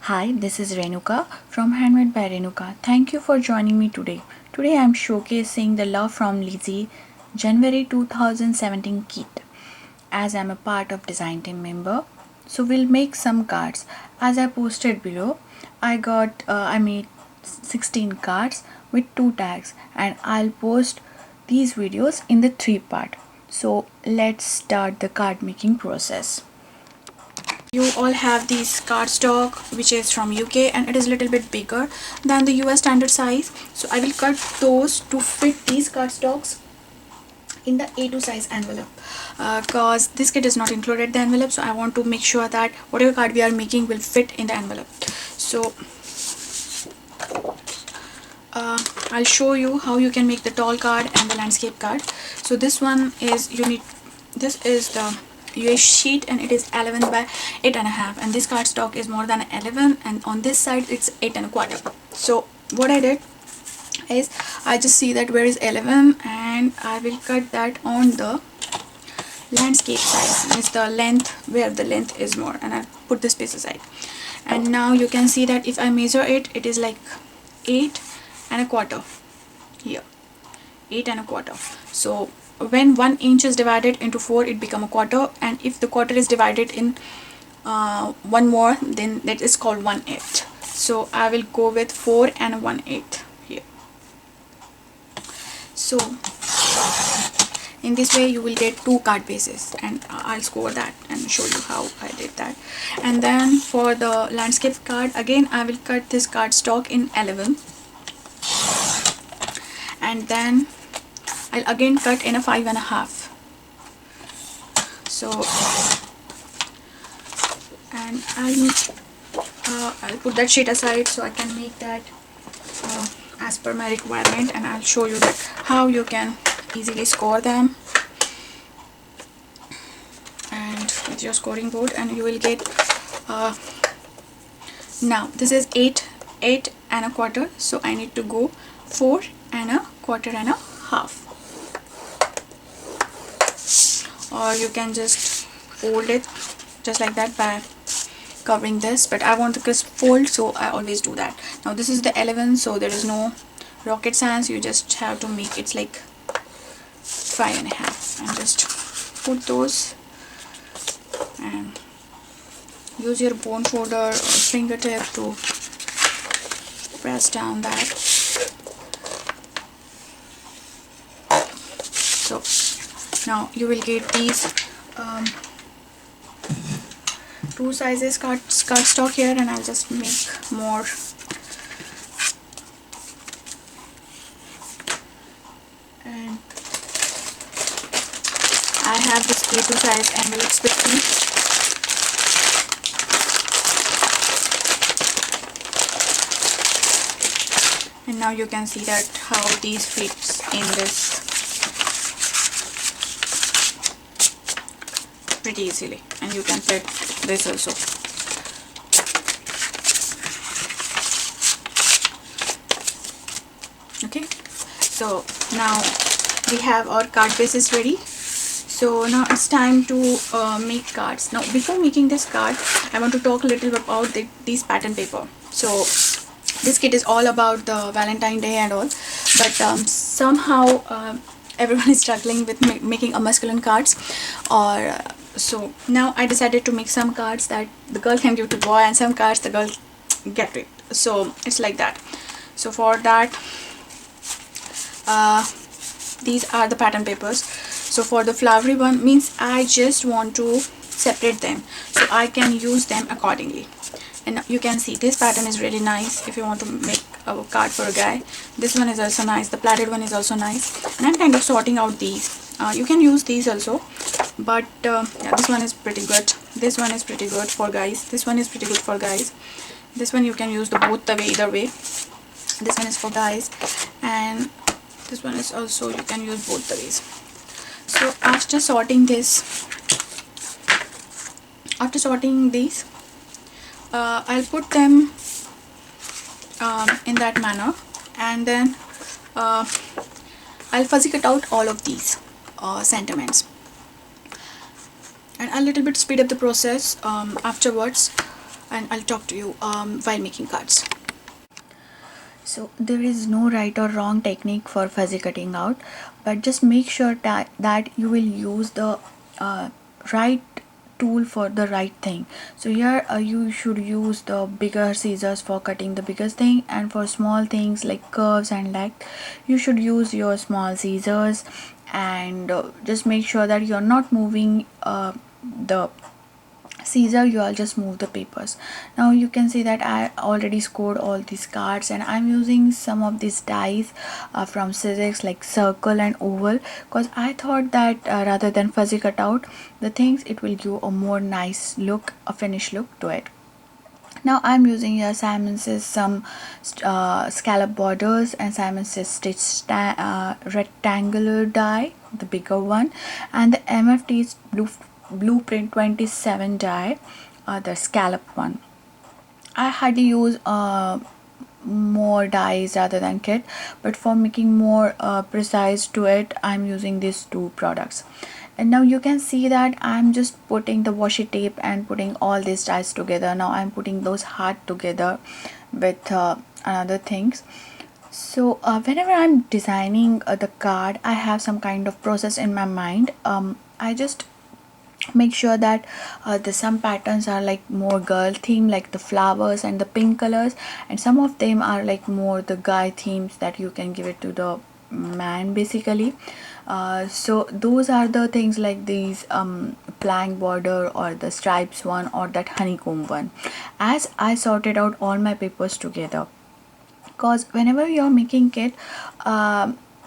Hi, this is Renuka from Handmade by Renuka. Thank you for joining me today. Today I am showcasing the Love from LIZI January 2017 kit as I am a part of design team member. So we'll make some cards. As I posted below, I made 16 cards with 2 tags and I'll post these videos in the 3 part. So let's start the card making process. You all have this cardstock which is from UK and it is a little bit bigger than the US standard size, so I will cut those to fit these cardstocks in the A2 size envelope because this kit is not included the envelope, so I want to make sure that whatever card we are making will fit in the envelope. So I'll show you how you can make the tall card and the landscape card. So this one is this is the US sheet and it is 11 by 8.5, and this cardstock is more than 11, and on this side it's 8.25. So what I did is I just see that where is 11 and I will cut that on the landscape side. It's the length where the length is more, and I'll put this piece aside. And now you can see that if I measure it, it is like 8.25 here, 8.25. So when 1 inch is divided into 4, it become a quarter, and if the quarter is divided in one more, then that is called 1/8. So I will go with 4 and 1/8 here. So in this way you will get 2 card bases, and I'll score that and show you how I did that. And then for the landscape card, again I will cut this cardstock in 11, and then I'll again cut in a 5.5. So and I'll put that sheet aside so I can make that as per my requirement, and I'll show you that how you can easily score them and with your scoring board, and you will get now this is 8.25, so I need to go 4.25, or you can just fold it just like that by covering this, but I want the crisp fold, so I always do that. Now this is the 11, so there is no rocket science, you just have to make it like 5.5, and just put those and use your bone folder or fingertip to press down that. So now you will get these 2 sizes cardstock here, and I'll just make more. And I have this A2 size envelopes with me. And now you can see that how these fits in this pretty easily, and you can fit this also. Okay, so now we have our card bases ready. So now it's time to make cards. Now before making this card, I want to talk a little about these pattern paper. So this kit is all about the Valentine Day and all, but somehow everyone is struggling with making a masculine cards, or so now I decided to make some cards that the girl can give to boy, and some cards the girl get it. So it's like that. So for that these are the pattern papers. So for the flowery one, means I just want to separate them so I can use them accordingly. And you can see this pattern is really nice if you want to make a card for a guy. This one is also nice, the plaited one is also nice, and I'm kind of sorting out these. You can use these also, but yeah, this one is pretty good. This one is pretty good for guys. This one is pretty good for guys. This one you can use both the way, either way. This one is for guys, and this one is also, you can use both the ways. So after sorting these, I'll put them in that manner, and then I'll fuzzy cut out all of these sentiments, and a little bit speed up the process afterwards. and I'll talk to you while making cards. So there is no right or wrong technique for fuzzy cutting out, but just make sure that you will use the right tool for the right thing. So here you should use the bigger scissors for cutting the biggest thing, and for small things like curves and like, you should use your small scissors. And just make sure that you're not moving the Caesar, you all just move the papers. Now you can see that I already scored all these cards, and I'm using some of these dies from physics like circle and oval, because I thought that rather than fuzzy cutout the things, it will give a more nice look, a finished look to it. Now I'm using here Simon Says some scallop borders and Simon Says stitch rectangular die, the bigger one, and the MFT's blueprint 27 die, the scallop one. I had to use more dies rather than kit, but for making more precise to it, I'm using these two products. And now you can see that I'm just putting the washi tape and putting all these dies together. Now I'm putting those heart together with other things. So whenever I'm designing the card, I have some kind of process in my mind. I just make sure that the some patterns are like more girl theme, like the flowers and the pink colors, and some of them are like more the guy themes that you can give it to the man basically. So those are the things like these plank border or the stripes one or that honeycomb one, as I sorted out all my papers together. Because whenever you're making kit,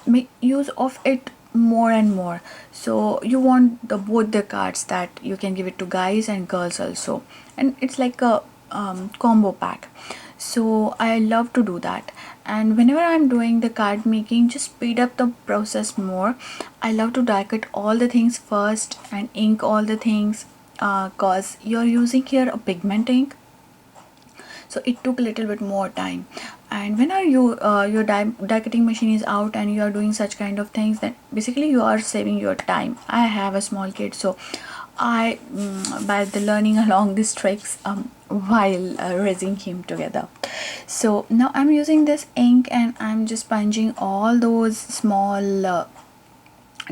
make use of it more and more. So you want the both the cards that you can give it to guys and girls also, and it's like a combo pack. So I love to do that. And whenever I'm doing the card making, just speed up the process more. I love to die cut all the things first and ink all the things, cause you're using here a pigment ink, so it took a little bit more time. And when are you your die cutting machine is out and you are doing such kind of things, then basically you are saving your time. I have a small kid, so I by the learning along these tricks while raising him together. So now I'm using this ink and I'm just sponging all those small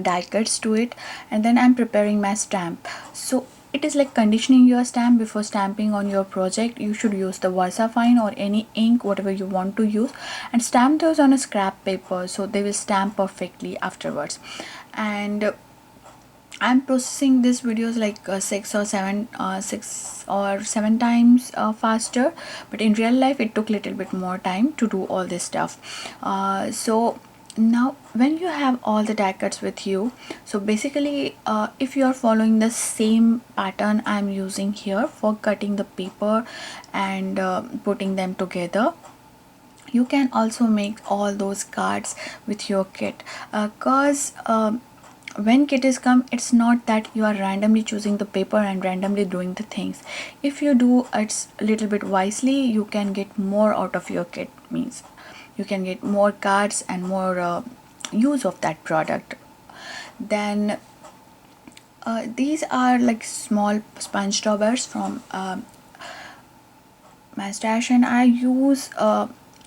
die cuts to it, and then I'm preparing my stamp. So it is like conditioning your stamp before stamping on your project. You should use the Versafine or any ink, whatever you want to use, and stamp those on a scrap paper so they will stamp perfectly afterwards. And I'm processing these videos like 6 or 7 times faster, but in real life it took a little bit more time to do all this stuff. So now when you have all the die cuts with you, so basically if you are following the same pattern I'm using here for cutting the paper and putting them together, you can also make all those cards with your kit. Cause when kit is come, it's not that you are randomly choosing the paper and randomly doing the things. If you do it's a little bit wisely, you can get more out of your kit, means you can get more cards and more use of that product. Then these are like small sponge daubers from my stash, and I use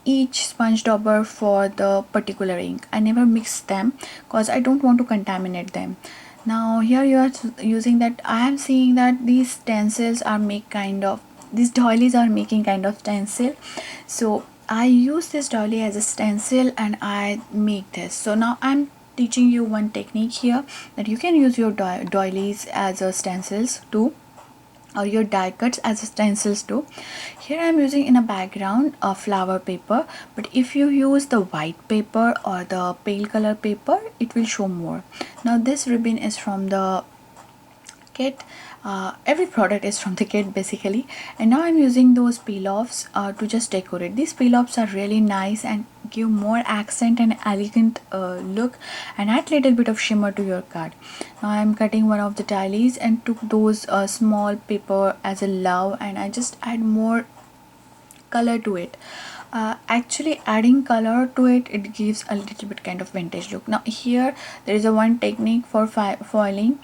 each sponge dauber for the particular ink. I never mix them because I don't want to contaminate them. Now here you are using that, I am seeing that these stencils are make kind of, these doilies are making kind of stencil, so I use this doily as a stencil and I make this. So now I'm teaching you one technique here, that you can use your doilies as a stencils too, or your die cuts as stencils too. Here I am using in a background a flower paper, but if you use the white paper or the pale color paper, it will show more. Now this ribbon is from the kit. Every product is from the kit basically, and now I'm using those peel-offs to just decorate. These peel-offs are really nice and give more accent and elegant look and add little bit of shimmer to your card. Now I'm cutting one of the tiles and took those small paper as a love, and I just add more color to it. Actually adding color to it, it gives a little bit kind of vintage look. Now here there is a one technique for foiling.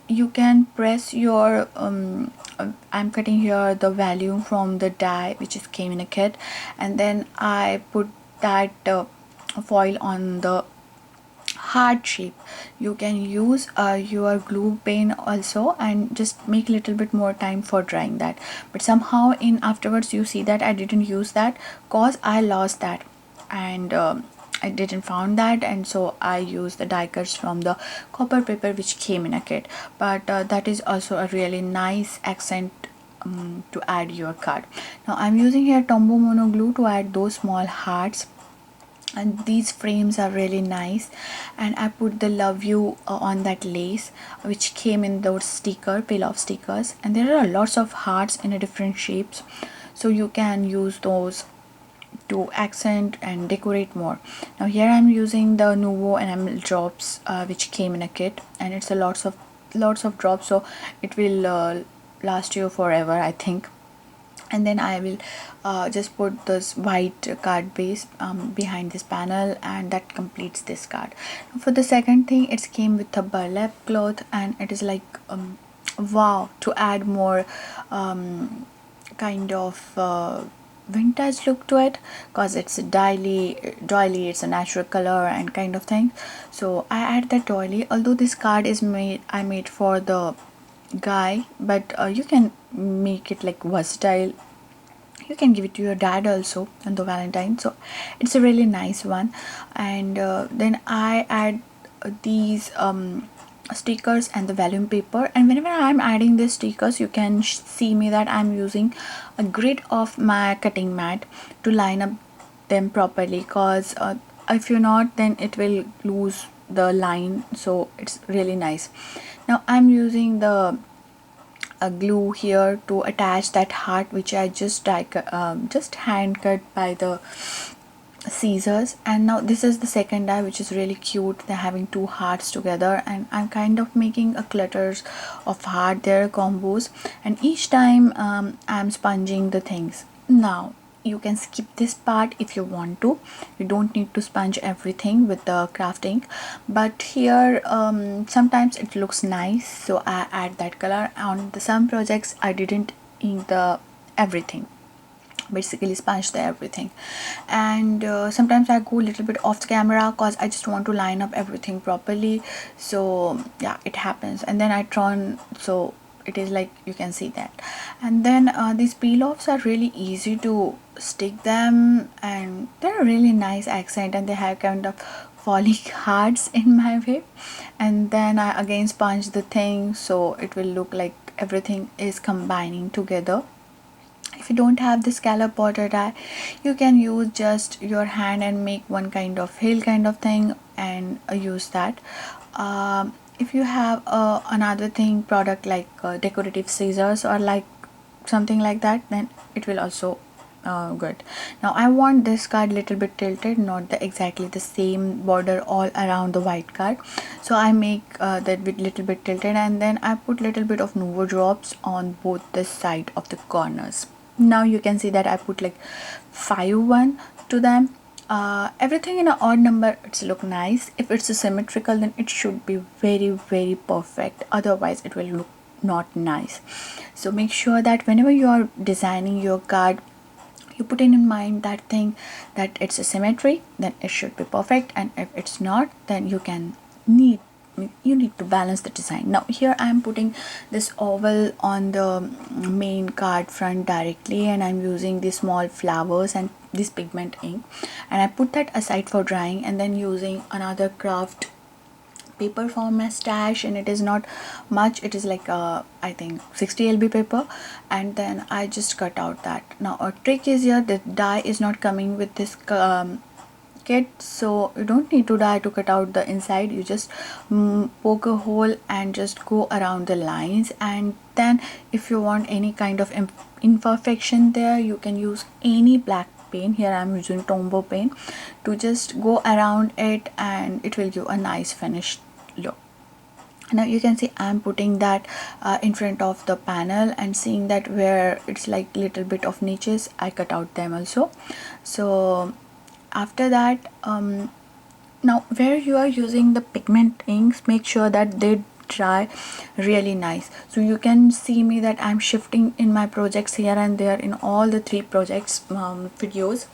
you can press your I'm cutting here the volume from the die which is came in a kit, and then I put that foil on the heart shape. You can use your glue pen also and just make little bit more time for drying that, but somehow in afterwards you see that I didn't use that cause I lost that, and I didn't found that, and so I used the die cuts from the copper paper which came in a kit. But that is also a really nice accent to add your card. Now I'm using here Tombow mono glue to add those small hearts, and these frames are really nice, and I put the love you on that lace which came in those peel off stickers, and there are lots of hearts in a different shapes, so you can use those to accent and decorate more. Now here I'm using the Nuvo enamel drops which came in a kit, and it's a lots of drops, so it will last you forever, I think. And then I will just put this white card base behind this panel, and that completes this card. Now for the second thing, it came with a burlap cloth, and it is like wow, to add more kind of vintage look to it, because it's a doily, it's a natural color and kind of thing, so I add that doily. Although this card is I made for the guy, but you can make it like versatile. You can give it to your dad also on the Valentine, so it's a really nice one. And then I add these stickers and the vellum paper, and whenever I'm adding these stickers, you can see me that I'm using a grid of my cutting mat to line up them properly, because if you're not, then it will lose the line, so it's really nice. Now I'm using the glue here to attach that heart which I just hand cut by the scissors. And now this is the second die, which is really cute. They're having two hearts together, and I'm kind of making a clutters of heart there combos, and each time I'm sponging the things. Now you can skip this part if you want to. You don't need to sponge everything with the crafting, but here sometimes it looks nice, so I add that color. On some projects I didn't ink the everything, basically sponge the everything, and sometimes I go a little bit off the camera because I just want to line up everything properly. So yeah, it happens, and then I turn, so it is like you can see that. And then these peel offs are really easy to stick them, and they're a really nice accent, and they have kind of falling hearts in my way. And then I again sponge the thing, so it will look like everything is combining together. If you don't have the scallop border die, you can use just your hand and make one kind of hill kind of thing, and use that. If you have another thing product like decorative scissors or like something like that, then it will also good. Now I want this card little bit tilted, not exactly the same border all around the white card, so I make that bit little bit tilted, and then I put little bit of Nuvo drops on both the side of the corners. Now you can see that I put like 5-1 to them. Everything in an odd number, it's look nice. If it's a symmetrical, then it should be very perfect, otherwise it will look not nice. So make sure that whenever you are designing your card, you put in mind that thing, that it's a symmetry, then it should be perfect, and if it's not, then you need to balance the design. Now here I am putting this oval on the main card front directly, and I'm using these small flowers and this pigment ink, and I put that aside for drying, and then using another craft paper for my stash, and it is not much, it is like I think 60 lb paper, and then I just cut out that. Now a trick is here, the die is not coming with this kit, so you don't need to die to cut out the inside. You just poke a hole and just go around the lines, and then if you want any kind of imperfection there, you can use any black paint. Here I'm using Tombow paint to just go around it, and it will give a nice finished look. Now you can see I'm putting that in front of the panel, and seeing that where it's like little bit of niches, I cut out them also. So after that, now where you are using the pigment inks, make sure that they dry really nice. So you can see me that I'm shifting in my projects here and there in all the 3 projects videos,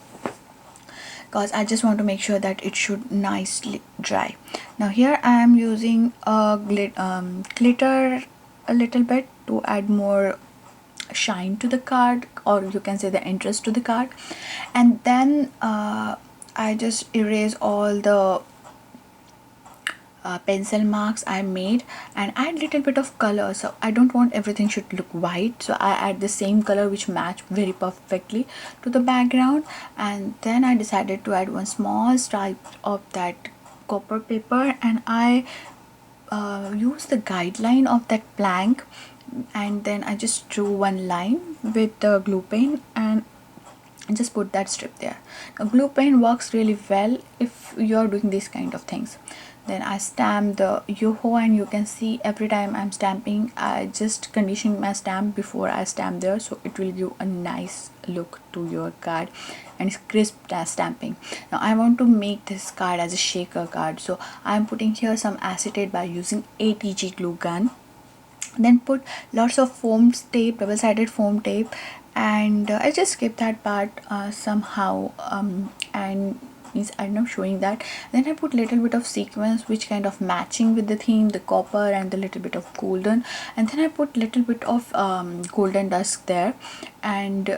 because I just want to make sure that it should nicely dry. Now here I am using a glitter a little bit to add more shine to the card, or you can say the interest to the card. And then I just erase all the pencil marks I made and add little bit of color. So I don't want everything should look white, so I add the same color which match very perfectly to the background. And then I decided to add one small stripe of that copper paper, and I use the guideline of that plank, and then I just drew one line with the glue pen and just put that strip there. Now glue pen works really well if you're doing these kind of things. Then I stamp the Yoho, and you can see every time I'm stamping I just condition my stamp before I stamp there, so it will give a nice look to your card and it's crisp stamping. Now I want to make this card as a shaker card, so I'm putting here some acetate by using ATG glue gun. Then put lots of foam tape, double-sided foam tape, and I just skip that part somehow, and I'm not showing that. Then I put little bit of sequence which kind of matching with the theme, the copper and the little bit of golden, and then I put little bit of golden dust there. And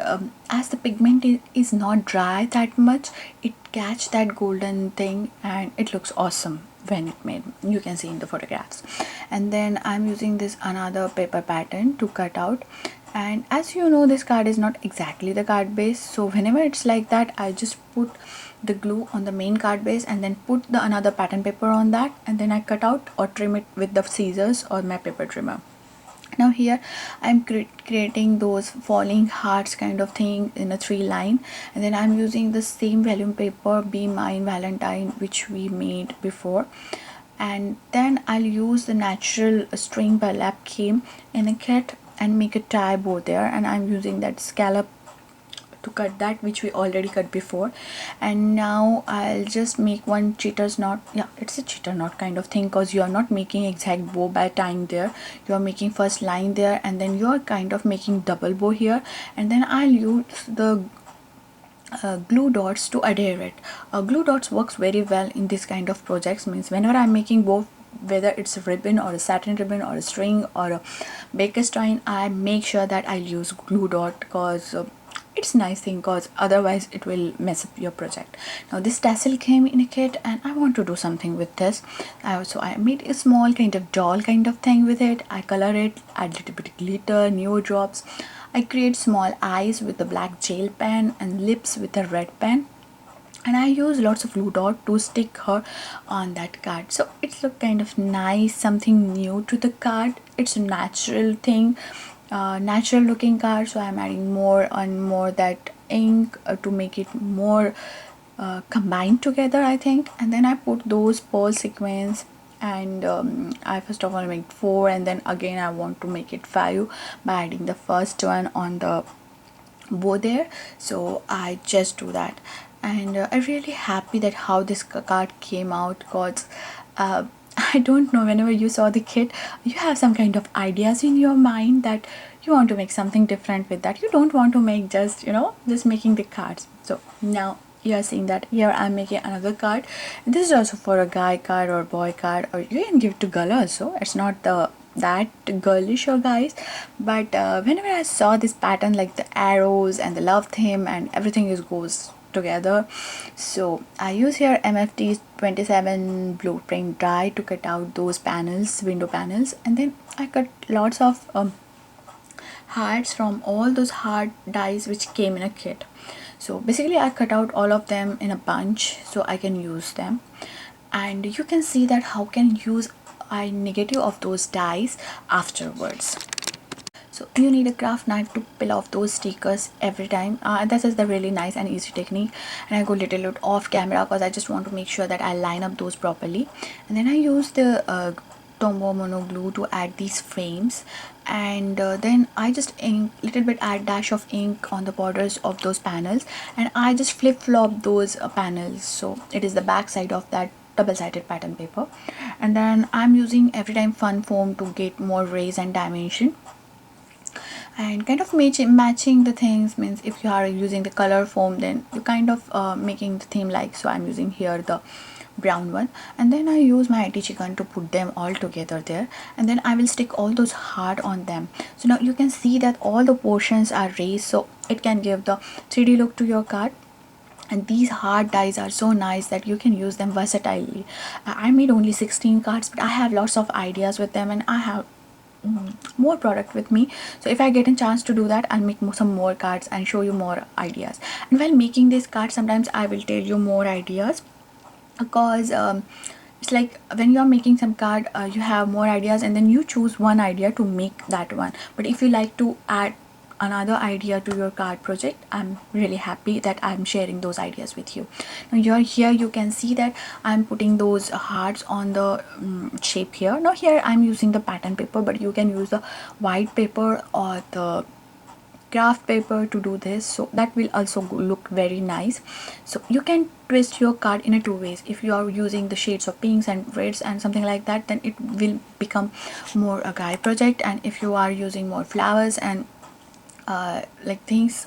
as the pigment is not dry that much, it catch that golden thing and it looks awesome when it made, you can see in the photographs. And then I'm using this another paper pattern to cut out. And as you know, this card is not exactly the card base, so whenever it's like that I just put the glue on the main card base and then put the another pattern paper on that, and then I cut out or trim it with the scissors or my paper trimmer. Now here I'm creating those falling hearts kind of thing in a 3 line, and then I'm using the same vellum paper, Be Mine Valentine, which we made before. And then I'll use the natural string burlap came in a kit and make a tie bow there, and I'm using that scallop to cut that which we already cut before. And now I'll just make one cheater's knot. Yeah, it's a cheater knot kind of thing, because you are not making exact bow by tying there, you are making first line there and then you are kind of making double bow here. And then I'll use the glue dots to adhere it. Glue dots works very well in this kind of projects, means whenever I'm making both, whether it's a ribbon or a satin ribbon or a string or a baker's twine, I make sure that I'll use glue dot, because it's a nice thing, because otherwise it will mess up your project. Now this tassel came in a kit and I want to do something with this. So I made a small kind of doll kind of thing with it. I color it, add a little bit of glitter, neo drops. I create small eyes with the black gel pen and lips with a red pen. And I use lots of glue dot to stick her on that card, so it look kind of nice, something new to the card. It's a natural thing, natural looking card, so I'm adding more and more that ink to make it more combined together, I think. And then I put those pearl sequins, and I first of all make 4, and then again I want to make it 5 by adding the first one on the bow there. So I just do that, and I'm really happy that how this card came out, because I don't know, whenever you saw the kit you have some kind of ideas in your mind that you want to make something different with that. You don't want to make just, you know, just making the cards. So now you are seeing that here I'm making another card. This is also for a guy card or boy card, or you can give it to girl also. It's not that girlish or guys, but whenever I saw this pattern, like the arrows and the love theme and everything goes together, so I use here MFT 27 blueprint die to cut out those panels, window panels. And then I cut lots of hearts from all those hard dies which came in a kit. So basically I cut out all of them in a bunch so I can use them. And you can see that how can use a negative of those dies afterwards. So you need a craft knife to peel off those stickers every time. This is the really nice and easy technique, and I go little bit off camera because I just want to make sure that I line up those properly. And then I use the Tombow mono glue to add these frames, and then I just ink little bit, add dash of ink on the borders of those panels, and I just flip-flop those panels, so it is the back side of that double-sided pattern paper. And then I'm using every time fun foam to get more rays and dimension, and kind of matching the things. Means if you are using the color foam, then you kind of making the theme like. So I'm using here the brown one, and then I use my IT chicken to put them all together there, and then I will stick all those heart on them. So now you can see that all the portions are raised, so it can give the 3D look to your card. And these hard dies are so nice that you can use them versatilely. I made only 16 cards, but I have lots of ideas with them, and I have more product with me. So if I get a chance to do that, I'll make some more cards and show you more ideas. And while making these cards, sometimes I will tell you more ideas, because it's like when you are making some card, you have more ideas, and then you choose one idea to make that one. But if you like to add another idea to your card project, I'm really happy that I'm sharing those ideas with you. Now you're here, you can see that I'm putting those hearts on the shape here. Now here I'm using the pattern paper, but you can use the white paper or the craft paper to do this, so that will also look very nice. So you can twist your card in a two ways. If you are using the shades of pinks and reds and something like that, then it will become more a guy project. And if you are using more flowers and like things,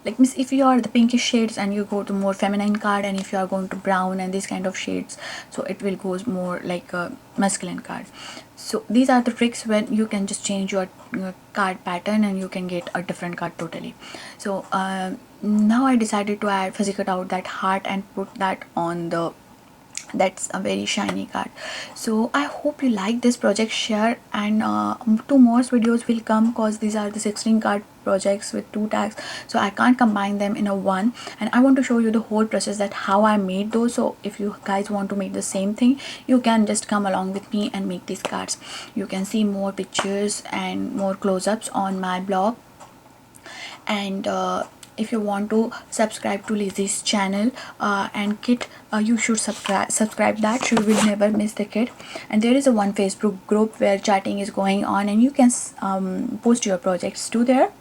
like miss, if you are the pinkish shades and you go to more feminine card, and if you are going to brown and these kind of shades, so it will go more like a masculine card. So these are the tricks when you can just change your card pattern and you can get a different card totally. So now I decided to add fuzzy cut out that heart and put that on the, that's a very shiny card. So I hope you like this project. Share, and 2 more videos will come, because these are the 16 card projects with 2 tags, so I can't combine them in a one. And I want to show you the whole process, that how I made those. So if you guys want to make the same thing, you can just come along with me and make these cards. You can see more pictures and more close-ups on my blog. And if you want to subscribe to LIZI's channel and kit, you should subscribe that, so you will never miss the kit. And there is a one Facebook group where chatting is going on, and you can post your projects to there.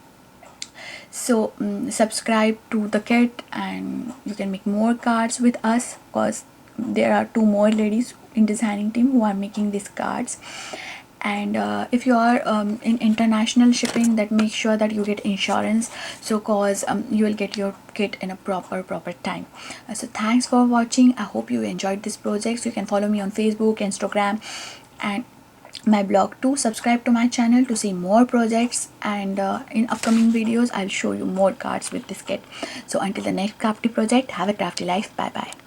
So subscribe to the kit, and you can make more cards with us, because there are 2 more ladies in designing team who are making these cards. And if you are in international shipping, that make sure that you get insurance, so cause you will get your kit in a proper time. So thanks for watching. I hope you enjoyed this project. So you can follow me on Facebook, Instagram, and my blog too. Subscribe to my channel to see more projects, and in upcoming videos I'll show you more cards with this kit. So until the next crafty project, have a crafty life. Bye bye.